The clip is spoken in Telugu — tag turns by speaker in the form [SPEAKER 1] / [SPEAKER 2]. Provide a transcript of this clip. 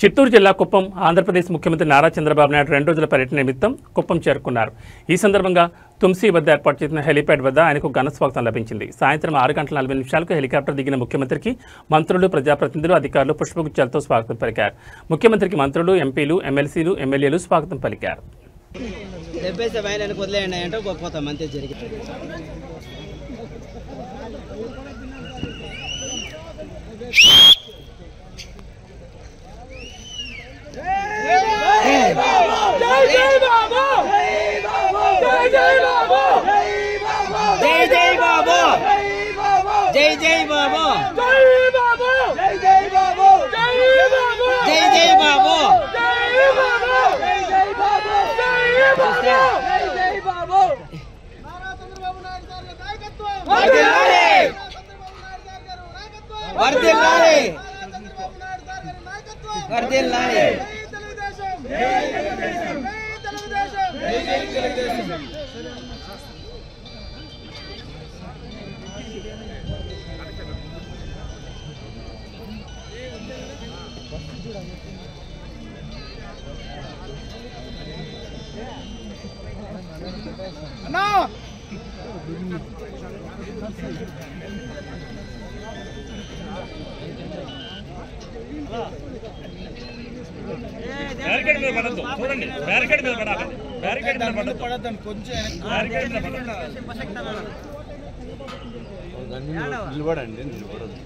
[SPEAKER 1] చిత్తూరు జిల్లా కుప్పం ఆంధ్రప్రదేశ్ ముఖ్యమంత్రి నారా చంద్రబాబు నాయుడు 2 రోజుల పర్యటన నిమిత్తం కుప్పం చేరుకున్నారు. ఈ సందర్భంగా తుమ్సీ వద్ద ఏర్పాటు చేసిన హెలీప్యాడ్ వద్ద ఆయనకు ఘన స్వాగతం లభించింది. సాయంత్రం 6:40 హెలికాప్టర్ దిగిన ముఖ్యమంత్రికి మంత్రులు, ప్రజాప్రతినిధులు, అధికారులు పుష్పగుచ్చాలతో స్వాగతం పలికారు. ముఖ్యమంత్రికి మంత్రులు, ఎంపీలు, ఎమ్మెల్సీలు, ఎమ్మెల్యేలు స్వాగతం పలికారు.
[SPEAKER 2] బ్యారికేడ్ మీద పడద్దు, చూడండి బ్యారికేడ్ మీద పడాలి, బ్యారికేడ్ మీద పడద్దు, కొంచెం బ్యారికేడ్ మీద నిలబడండి, నిలబడదు.